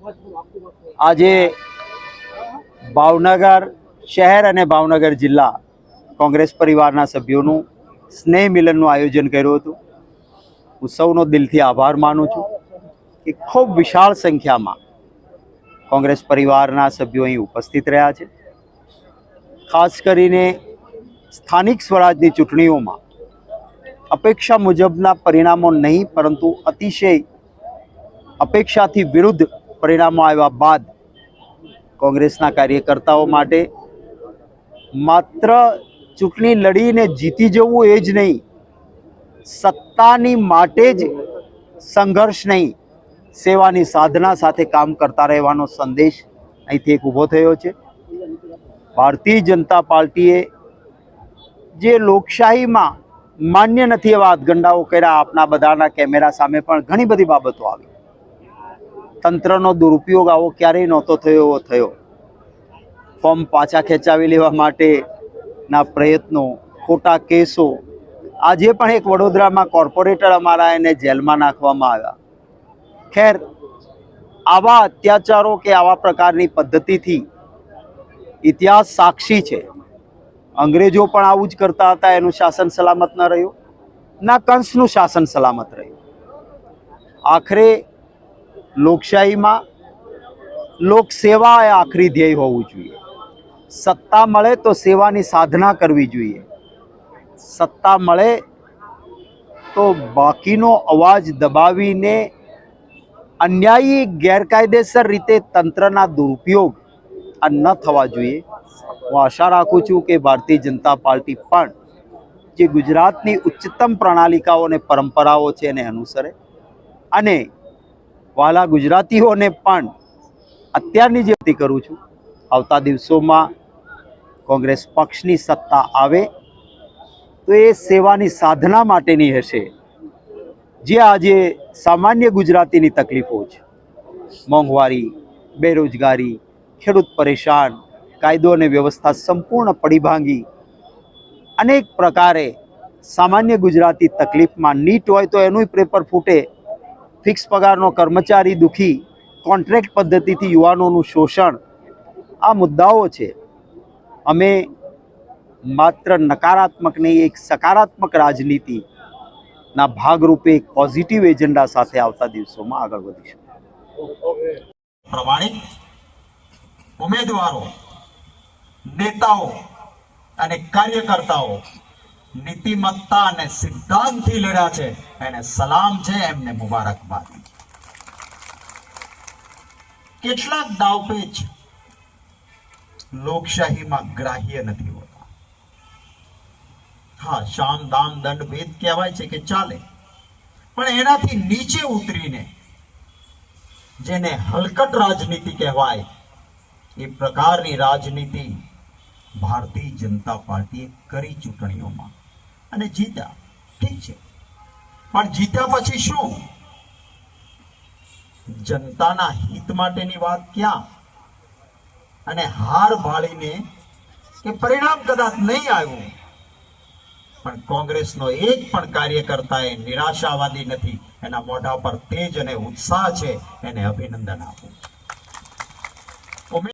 આજે ભાવનગર શહેર અને ભાવનગર જિલ્લા કોંગ્રેસ પરિવારના સભ્યોનું સ્નેહ મિલનનું આયોજન કર્યું હતું। હું સૌનો દિલથી આભાર માનું છું કે ખૂબ વિશાળ સંખ્યામાં કોંગ્રેસ પરિવારના સભ્યો અહીં ઉપસ્થિત રહ્યા છે। ખાસ કરીને સ્થાનિક સ્વરાજની ચૂંટણીઓમાં અપેક્ષા મુજબના પરિણામો નહીં, પરંતુ અતિશય અપેક્ષાથી વિરુદ્ધ પરિણામો આવ્યા બાદ કોંગ્રેસના કાર્યકર્તાઓ માટે માત્ર ચૂંટણી લડીને જીતી જવું એ જ નહીં, સત્તાની માટે જ સંઘર્ષ નહીં, સેવાની સાધના સાથે કામ કરતા રહેવાનો સંદેશ અહીંથી એક ઊભો થયો છે। ભારતીય જનતા પાર્ટીએ જે લોકશાહીમાં માન્ય નથી એવા હાથગંડાઓ કર્યા, આપના બધાના કેમેરા સામે પણ ઘણી બધી બાબતો આવી। તંત્રનો દુરુપયોગ આવો ક્યારેય નહોતો થયો એવો થયો। ફોર્મ પાછા ખેંચાવી લેવા માટેના પ્રયત્નો, ખોટા કેસો, આજે પણ એક વડોદરામાં કોર્પોરેટર અમારા એને જેલમાં નાખવામાં આવ્યા। ખેર, આવા અત્યાચારો કે આવા પ્રકારની પદ્ધતિથી ઇતિહાસ સાક્ષી છે। અંગ્રેજો પણ આવું જ કરતા હતા, એનું શાસન સલામત ન રહ્યું, ના કંસનું શાસન સલામત રહ્યું। આખરે લોકશાહીમાં લોકસેવા એ આખરી ધ્યેય હોવું જોઈએ। સત્તા મળે તો સેવાની સાધના કરવી જોઈએ। સત્તા મળે તો બાકીનો અવાજ દબાવીને અન્યાયી ગેરકાયદેસર રીતે તંત્રના દુરુપયોગ આ ન થવા જોઈએ। હું આશા રાખું છું કે ભારતીય જનતા પાર્ટી પણ જે ગુજરાતની ઉચ્ચતમ પ્રણાલિકાઓ અને પરંપરાઓ છે એને અનુસરે, અને વાલા ગુજરાતીઓને પણ અત્યારની જે વાત કરું છું, આવતા દિવસોમાં કોંગ્રેસ પક્ષની સત્તા આવે તો એ સેવાની સાધના માટેની હશે। જે આજે સામાન્ય ગુજરાતીની તકલીફો છે, મોંઘવારી, બેરોજગારી, ખેડૂત પરેશાન, કાયદો અને વ્યવસ્થા સંપૂર્ણ પડી ભાંગી, અનેક પ્રકારે સામાન્ય ગુજરાતી તકલીફમાં, નીટ હોય તો એનું પેપર ફૂટે, ફિક્સ પગારનો કર્મચારી દુખી, કોન્ટ્રાક્ટ પદ્ધતિથી યુવાનોનું શોષણ, આ મુદ્દાઓ છે। અમે માત્ર નકારાત્મક નહીં, એક સકારાત્મક રાજનીતિના ભાગરૂપે એક પોઝિટિવ એજન્ડા સાથે આવતા દિવસોમાં આગળ વધીશું। પ્રમાણિક ઉમેદવારો, નેતાઓ અને કાર્યકર્તાઓ નીતિમત્તા અને સિદ્ધાંતથી લડ્યા છે, એને સલામ છે, એમને મુબારકબાદ। કેટલાક દાવપેચ લોકશાહીમાં ગ્રાહ્ય નથી હોતા। હા, શામ દામ દંડ ભેદ કહેવાય છે કે ચાલે, પણ એનાથી નીચે ઉતરીને જેને હલકટ રાજનીતિ કહેવાય, એ પ્રકારની રાજનીતિ ભારતીય જનતા પાર્ટીએ કરી ચૂંટણીઓમાં અને જીત્યા। ઠીક છે, પણ જીત્યા પછી શું? જનતાના હિત માટેની વાત ક્યાં? અને હાર ભાળીને કે પરિણામ કદાચ નહીં આવ્યું, પણ કોંગ્રેસનો એક પણ કાર્યકર્તા એ નિરાશાવાદી નથી, એના મોઢા પર તેજ અને ઉત્સાહ છે, એને અભિનંદન આપું।